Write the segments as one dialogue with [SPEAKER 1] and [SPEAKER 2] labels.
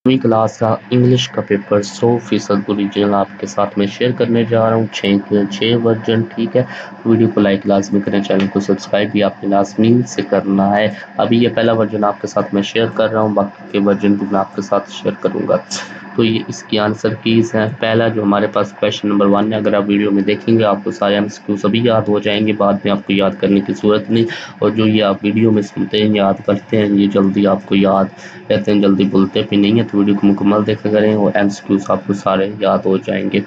[SPEAKER 1] Class का English का paper 100% original आपके साथ में शेयर करने जा रहा हूँ। 6 वर्जन, ठीक है। वीडियो को लाइक लाजमी करें, चैनल को सब्सक्राइब भी आपने लाजमी से करना है। अभी ये पहला वर्जन आपके साथ में शेयर कर रहा हूँ, बाकी के वर्जन भी मैं आपके साथ शेयर करूँगा। तो ये इसकी आंसर कीज है। पहला जो हमारे पास क्वेश्चन नंबर 1 है, अगर आप वीडियो में देखेंगे आपको सारे एमसीक्यू सभी याद हो जाएंगे, बाद में आपको याद करने की ज़रूरत नहीं। और जो ये आप वीडियो में सुनते हैं, याद करते हैं, ये जल्दी आपको याद रहते हैं, जल्दी भूलते भी नहीं है। तो वीडियो को मुकम्मल देखा करें और एमसीक्यूज आपको सारे याद हो जाएंगे।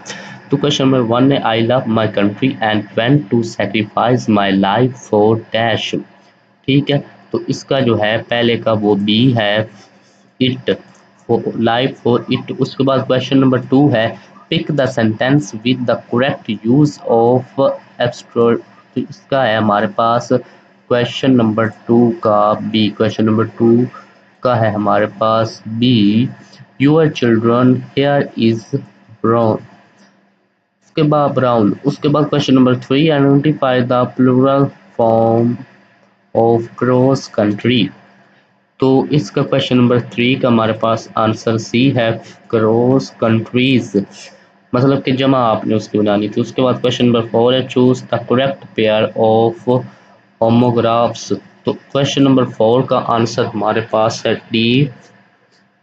[SPEAKER 1] तो क्वेश्चन नंबर 1 है, I love my country and went to sacrifice my life for dash. ठीक है, तो इसका जो है पहले का वो बी है, इट, लाइफ फॉर इट। उसके बाद क्वेश्चन नंबर 2 है, pick the sentence with the correct use of abstract. तो इसका है हमारे पास क्वेश्चन नंबर 2 का बी। क्वेश्चन नंबर 2 का है हमारे पास B, your children hair is brown. उसके बाद ब्राउन। उसके बाद question number 3, identify the plural form of cross country. तो इसका क्वेश्चन नंबर 3 का हमारे पास आंसर सी है, क्रॉस कंट्रीज, मतलब कि जमा आपने उसकी बनानी थी। उसके बाद क्वेश्चन नंबर 4 है, choose the correct pair of homographs. तो क्वेश्चन नंबर 4 का आंसर हमारे पास है डी,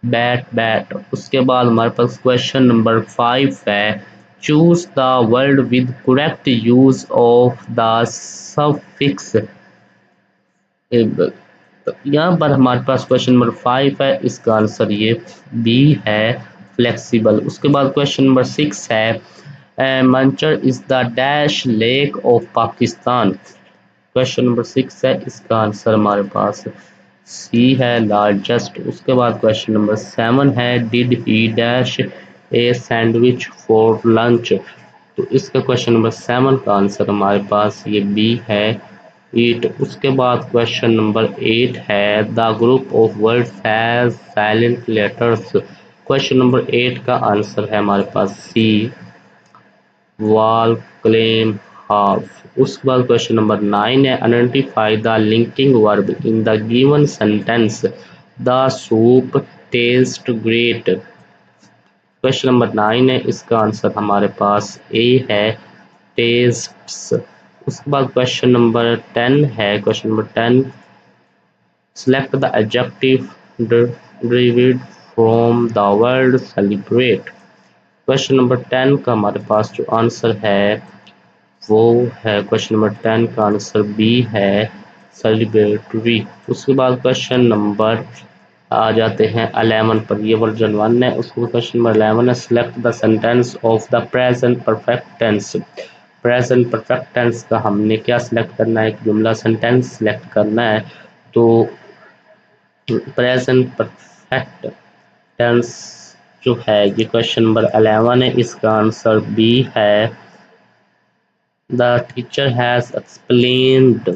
[SPEAKER 1] बैट बैट। उसके बाद हमारे पास क्वेश्चन नंबर 5 है, choose the word with correct use of the suffix. यहाँ पर हमारे पास क्वेश्चन नंबर 5 है, इसका आंसर ये बी है, फ्लेक्सिबल। उसके बाद क्वेश्चन नंबर 6 है, Manchar is the dash lake of Pakistan. Question number 6 है, इसका आंसर हमारे पास सी है, लार्जेस्ट। उसके बाद क्वेश्चन नंबर 7 है, did he dash a sandwich for lunch. तो इसका क्वेश्चन नंबर 7 का आंसर हमारे पास ये बी है, ईट। उसके बाद क्वेश्चन नंबर 8 है, the group of words has silent letters. Question number 8 का आंसर है हमारे पास सी, वॉल, क्लेम, हाफ। उसके बाद क्वेश्चन नंबर 9 है, identify the linking verb in the given sentence, the soup taste great. Question number 9 है, इसका आंसर हमारे पास ए है, टेस्ट्स। उसके बाद क्वेश्चन नंबर 10 है, question number 10, select the adjective derived from the word celebrate. Question number 10 का हमारे पास जो आंसर है वो है, क्वेश्चन नंबर 10 का आंसर बी है, सेलिब्रेटरी। उसके बाद क्वेश्चन नंबर आ जाते हैं 11 पर, ये वर्जन 1 है। उसको क्वेश्चन नंबर 11 है, select the sentence of the present perfect tense. Present perfect tense का हमने क्या सिलेक्ट करना है, एक जुमला सेंटेंस सिलेक्ट करना है। तो प्रेजेंट परफेक्ट टेंस जो है ये क्वेश्चन नंबर 11 है, इसका आंसर बी है, the teacher has explained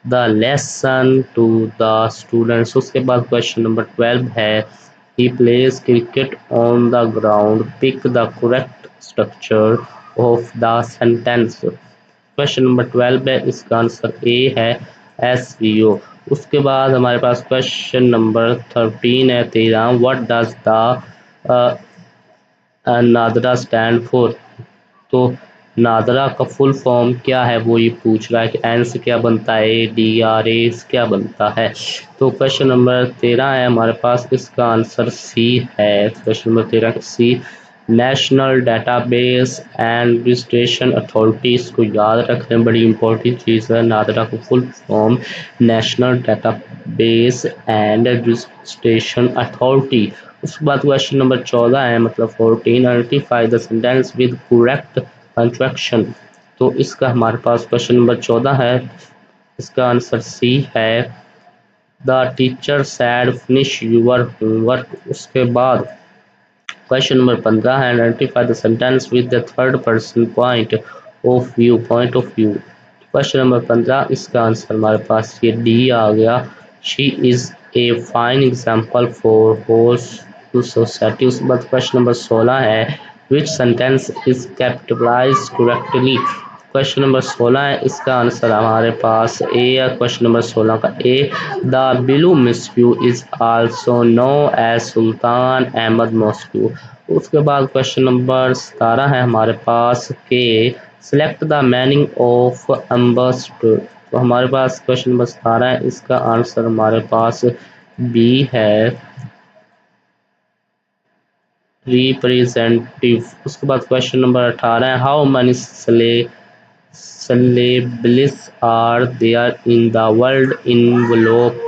[SPEAKER 1] the lesson to the students. उसके बाद क्वेश्चन नंबर 12 है, he plays cricket on the ground, pick the correct structure of the sentence. Question number 12 है, इसका आंसर ए है, SVO। उसके बाद हमारे पास क्वेश्चन नंबर 13 है, 13, what does the NADRA stand for. तो नादरा का फुल फॉर्म क्या है, वो ये पूछ रहा है कि एन से क्या बनता है, DRA से क्या बनता है। तो क्वेश्चन नंबर 13 है हमारे पास, इसका आंसर सी है, question number 13 C, national database and registration authority. इसको याद रखना बड़ी इंपॉर्टेंट चीज़ है, नादरा का full form national database and registration authority. उसके बाद क्वेश्चन नंबर 14 है, मतलब 14, identify the sentence with correct contraction. तो इसका हमारे पास क्वेश्चन नंबर 14 है, इसका आंसर सी है, the teacher said finish your homework. उसके बाद क्वेश्चन नंबर 15 है, identify the sentence with the third person point of view, point of view. Question number 15, इसका आंसर हमारे पास ये डी आ गया, she is a fine example for host to society. उसके बाद क्वेश्चन नंबर 16 है, which sentence is capitalised correctly. Question number 16 है, इसका आंसर हमारे पास ए है। क्वेश्चन नंबर 16 का A, the blue mosque is also known as Sultan Ahmed mosque. उसके बाद क्वेश्चन नंबर 17 है हमारे पास के, select the meaning of ambassador. तो हमारे पास क्वेश्चन नंबर 17 है, इसका आंसर हमारे पास बी है, रिप्रेजेंटेटिव। उसके बाद क्वेश्चन नंबर 18 है, how many syllables are there in the word envelope।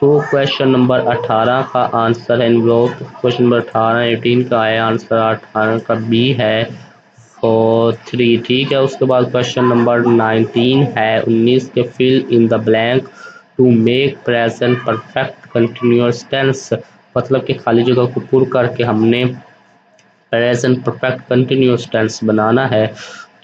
[SPEAKER 1] तो क्वेश्चन नंबर 18 का आंसर है एनवलोप। क्वेश्चन नंबर 18 का है आंसर 18 का बी है 4 3। ठीक है। उसके बाद क्वेश्चन नंबर 19 है 19 के, fill in the blank to make present perfect continuous tense. मतलब कि खाली जगह को पुर करके हमने प्रेजेंट परफेक्ट कंटिन्यूअस टेंस बनाना है।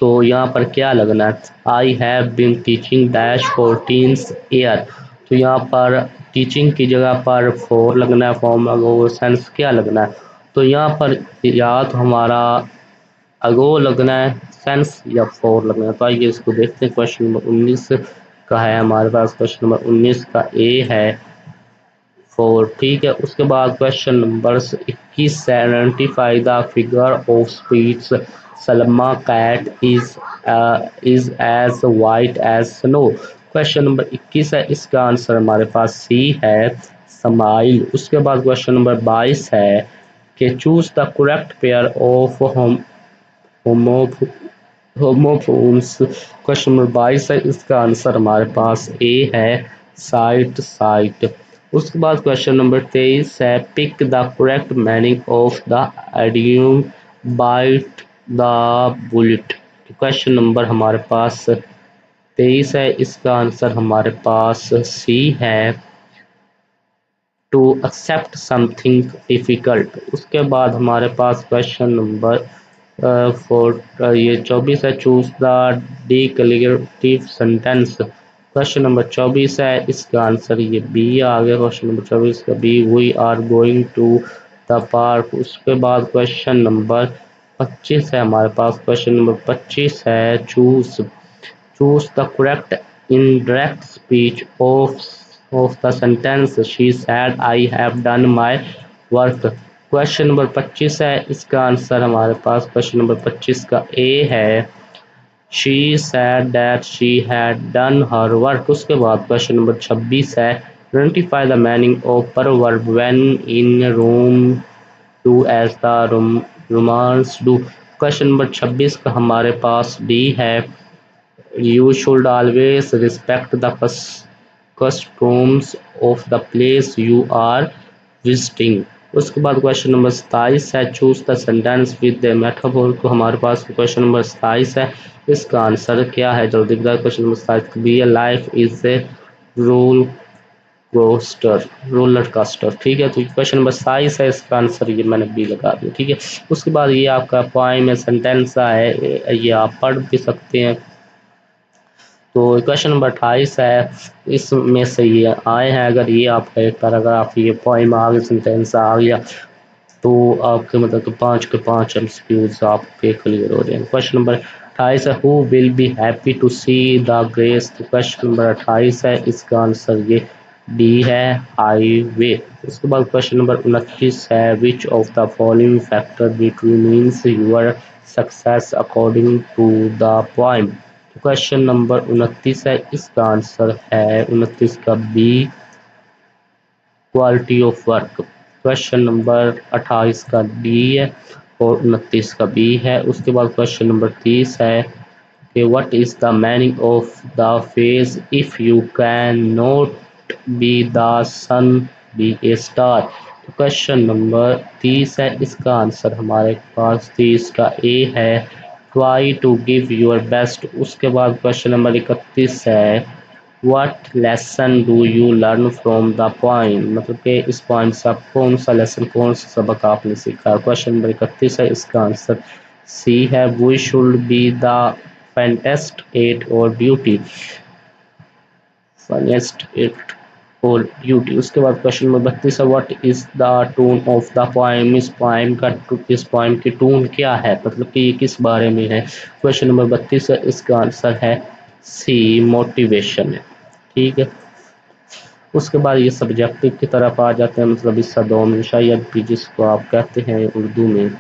[SPEAKER 1] तो यहाँ पर क्या लगना है, I have been teaching dash 14 year. तो यहाँ पर टीचिंग की जगह पर फोर लगना है, फॉर्म अगो सेंस क्या लगना है। तो यहाँ पर या तो हमारा अगो लगना है सेंस या फोर लगना है। तो आइए इसको देखते हैं। क्वेश्चन नंबर 19 का है हमारे पास, क्वेश्चन नंबर 19 का ए है 4। ठीक है। उसके बाद क्वेश्चन नंबर 21 है, identify the figure of speech Salma cat is as white as snow. Question number 21 है, इसका आंसर हमारे पास सी है, स्माइल। उसके बाद क्वेश्चन नंबर 22 है कि choose the correct pair of homophones. Question number 22 है, इसका आंसर हमारे पास ए है, साइट साइट। उसके बाद क्वेश्चन नंबर 23 है, pick the correct meaning of the idiom bite the bullet. Question number हमारे पास 23 है, इसका आंसर हमारे पास सी है, टू एक्सेप्ट समथिंग डिफिकल्ट। उसके बाद हमारे पास क्वेश्चन नंबर 24 है, choose the declarative sentence. Question number 24 है, इसका आंसर ये बी आ गया। क्वेश्चन नंबर 24 का B, we are going to the park. उसके बाद क्वेश्चन नंबर 25 है हमारे पास, क्वेश्चन नंबर 25 है, choose the correct indirect speech of the sentence she said I have done my work। Question number 25 है, इसका answer हमारे पास question number 25 का A है, she said that she had done her work। उसके बाद question number 26 है, identify the meaning of proverb when in Rome do as the Romans do। Question number 26 का हमारे पास डी है, you should always respect the customs of the place you are visiting। उसके बाद question number 27 है, choose the sentence with the metaphor. तो हमारे पास question number 27 है, इसका आंसर क्या है जल्दी बताए। Question number 27 B, life is a roll roller coaster. ठीक है। तो क्वेश्चन नंबर 27 है, इसका आंसर ये मैंने बी लगा दिया। ठीक है। उसके बाद ये आपका पॉइंट है, सेंटेंस है, ये आप पढ़ भी सकते हैं। तो क्वेश्चन नंबर 28 है, इसमें से ये आए हैं, अगर ये आपका एक पैराग्राफ ये पोइम आ गया, सेंटेंस आ गया, तो आपके मतलब कि 5 के 5 एमसीक्यूज आपके क्लियर हो जाएंगे। क्वेश्चन नंबर 28 है, who will be happy to see the grace. तो क्वेश्चन नंबर 28 है, इसका आंसर ये डी है, हाईवे। उसके बाद क्वेश्चन नंबर 29 है, which of the following factor determines your success according to the poem. Question number 29 है, इसका आंसर है 29 का B, quality of work. Question number 28 का डी है और 29 का बी है। उसके बाद क्वेश्चन नंबर 30 है कि what is the meaning of the phrase if you can not be the sun be a star. Question number 30 है, इसका आंसर हमारे पास 30 का ए है, try to give your best. उसके बाद क्वेश्चन नंबर 31 है, what lesson do you learn from the point. मतलब कि इस पॉइंट से आप कौन सा लेसन, कौन सा सबक आपने सीखा। क्वेश्चन नंबर 31 है, इसका आंसर सी है, we should be the fastest at our duty. Funnest at our duty. उसके बाद क्वेश्चन नंबर 32 है, what is the tone of the poem, इस पोएम का इस पोएम की टोन क्या है, मतलब कि ये किस बारे में है। क्वेश्चन नंबर 32 है, इसका आंसर है सी, मोटिवेशन है। ठीक है। उसके बाद ये सब्जेक्टिव की तरफ आ जाते हैं, मतलब इसका दोम शायद भी जिसको आप कहते हैं उर्दू में।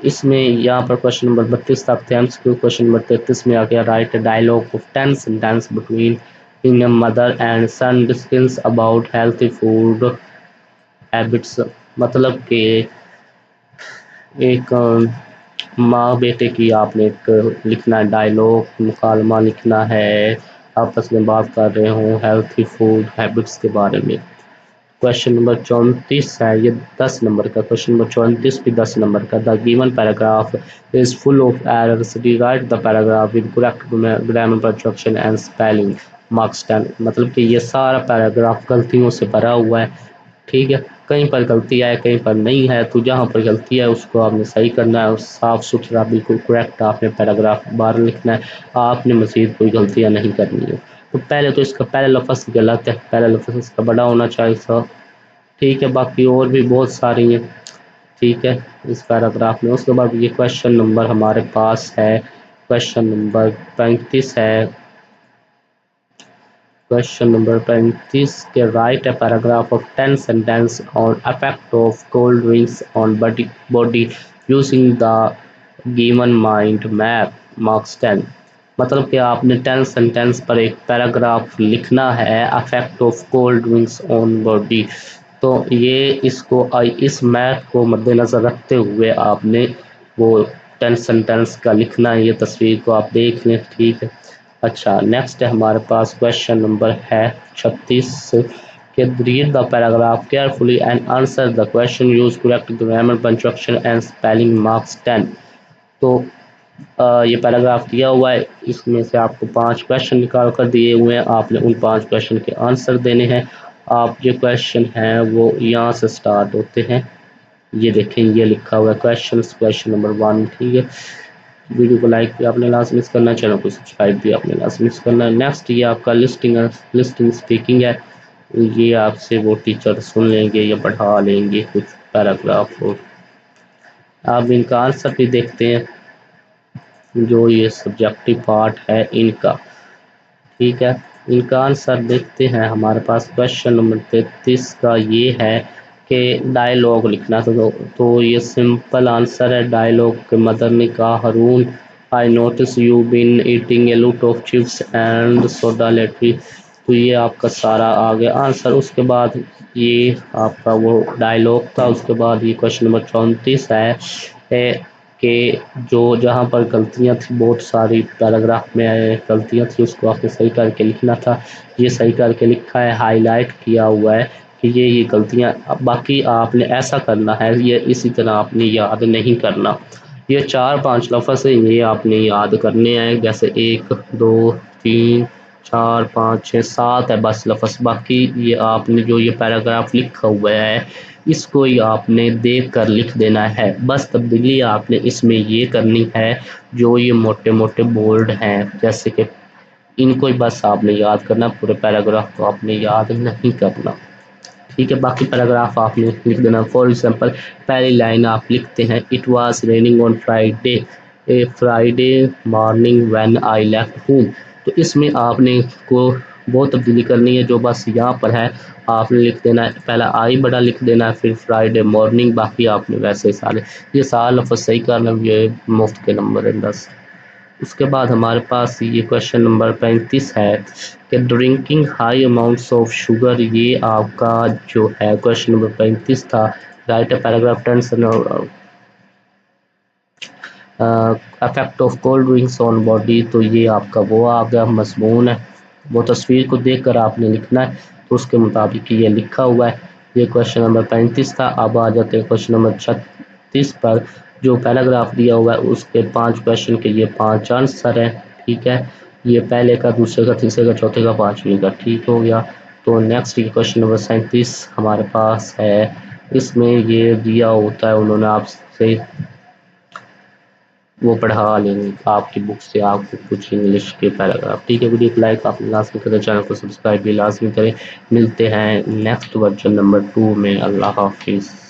[SPEAKER 1] इसमें यहाँ पर क्वेश्चन नंबर 32 तक थे। एमसीक्यू क्वेश्चन नंबर 33 में आ गया, write dialogue of 10 sentence between in a mother and son discuss about healthy food habits. मतलब कि एक माँ बेटे की आपने एक लिखना है डायलॉग, मुकालमा लिखना है, आपस में बात कर रहे हो हेल्थी फूड हैबिट्स के बारे में। क्वेश्चन नंबर 34 है, ये 10 नंबर का क्वेश्चन नंबर 34 भी 10 नंबर का। The given paragraph is full of errors, rewrite the paragraph with correct grammar construction and spelling, marks 10। मतलब कि ये सारा पैराग्राफ गलतियों से भरा हुआ है। ठीक है, कहीं पर गलती है कहीं पर नहीं है, तो जहाँ पर गलती है उसको आपने सही करना है और साफ सुथरा बिल्कुल करेक्ट आपने पैराग्राफ बाहर लिखना है। आपने मज़ीद कोई गलतियाँ नहीं करनी है। तो पहले तो इसका पहला लफ्ज़ गलत है, पहला लफ्ज़ इसका बड़ा होना चाहिए था। ठीक है, बाकी और भी बहुत सारी हैं। ठीक है, इस पैराग्राफ में। उसके बाद ये क्वेश्चन नंबर हमारे पास है, क्वेश्चन नंबर 35 है। क्वेश्चन नंबर 35 के राइट है paragraph of 10 sentence on effect of cold drinks on body using the given mind map, marks 10। मतलब कि आपने 10 सेंटेंस पर एक पैराग्राफ लिखना है, affect of cold drinks on body. तो ये इसको इस मैप को मद्देनज़र रखते हुए आपने वो 10 सेंटेंस का लिखना है। ये तस्वीर को आप देख लें। ठीक है। अच्छा, नेक्स्ट है हमारे पास क्वेश्चन नंबर है 36 के, read the paragraph carefully and answer the question, use correct grammar punctuation and spelling, marks 10। तो ये पैराग्राफ दिया हुआ है, इसमें से आपको 5 क्वेश्चन निकाल कर दिए हुए हैं, आपने उन 5 क्वेश्चन के आंसर देने हैं। आप जो क्वेश्चन हैं वो यहाँ से स्टार्ट होते हैं। ये देखें, ये लिखा हुआ है क्वेश्चन नंबर 1। ठीक है, वीडियो को लाइक भी आपने लाजमी करना है, चैनल को सब्सक्राइब भी आपने लाजमी करना है। नेक्स्ट ये आपका लिस्टिंग स्पीकिंग है। ये आपसे वो टीचर सुन लेंगे या पढ़ा लेंगे कुछ पैराग्राफ, और आप इनका आंसर भी देखते हैं जो ये सब्जेक्टिव पार्ट है इनका। ठीक है, इनका आंसर देखते हैं। हमारे पास क्वेश्चन नंबर 33 का ये है कि डायलॉग लिखना था, तो ये सिंपल आंसर है। डायलॉग के मदर ने कहा, Haroon I notice you been eating a lot of chips and soda lately. तो ये आपका सारा आ गया आंसर। उसके बाद ये आपका वो डायलॉग था। उसके बाद ये क्वेश्चन नंबर 34 है कि जो जहाँ पर गलतियाँ थी, बहुत सारी पैराग्राफ में गलतियाँ थी, उसको आपने सही करके लिखना था। ये सही करके लिखा है, हाईलाइट किया हुआ है कि ये गलतियाँ। बाकी आपने ऐसा करना है, ये इसी तरह आपने याद नहीं करना। ये 4-5 लफ्ज़ है, ये आपने याद करने हैं, जैसे 1 2 3 4 5 6 7 है बस लफ्ज़। बाकी ये आपने जो ये पैराग्राफ लिखा हुआ है इसको ही आपने देख कर लिख देना है। बस तब्दीली आपने इसमें ये करनी है, जो ये मोटे मोटे बोल्ड हैं जैसे कि इनको ही बस आपने याद करना, पूरे पैराग्राफ को आपने याद नहीं करना। ठीक है, बाकी पैराग्राफ आपने लिख देना। फॉर एग्जांपल, पहली लाइन आप लिखते हैं, it was raining on Friday, A Friday morning when I left home. तो इसमें आपने को बहुत तब्दीली करनी है, जो बस यहाँ पर है आपने लिख देना है, पहला आई बड़ा लिख देना है, फिर फ्राइडे मॉर्निंग, बाकी आपने वैसे सारे ये सारे लफ्ज़ सही करना। ये मुफ्त के नंबर है 10। उसके बाद हमारे पास ये क्वेश्चन नंबर 35 है कि drinking high amounts of sugar. ये आपका जो है क्वेश्चन नंबर 35 था। राइट है paragraph 10 effect of cold drinks on body. तो ये आपका वो आ गया मजमून है, वो तस्वीर को देख कर आपने लिखना है, तो उसके मुताबिक ये लिखा हुआ है। ये क्वेश्चन नंबर 35 था। अब आ जाते हैं क्वेश्चन नंबर 36 पर। जो पैराग्राफ दिया हुआ है उसके 5 क्वेश्चन के लिए 5 आंसर हैं। ठीक है, ये पहले का, दूसरे का, तीसरे का, चौथे का, 5वें का। ठीक हो गया। तो नेक्स्ट ये क्वेश्चन नंबर 37 हमारे पास है। इसमें ये दिया होता है, उन्होंने आपसे वो पढ़ा लेंगे आपकी बुक से आपको कुछ इंग्लिश के पैराग्राफ। ठीक है, वीडियो को लाइक आप लाजमी करें, चैनल को सब्सक्राइब भी लाजमी करें। मिलते हैं नेक्स्ट वर्जन नंबर 2 में। अल्लाह हाफिज़।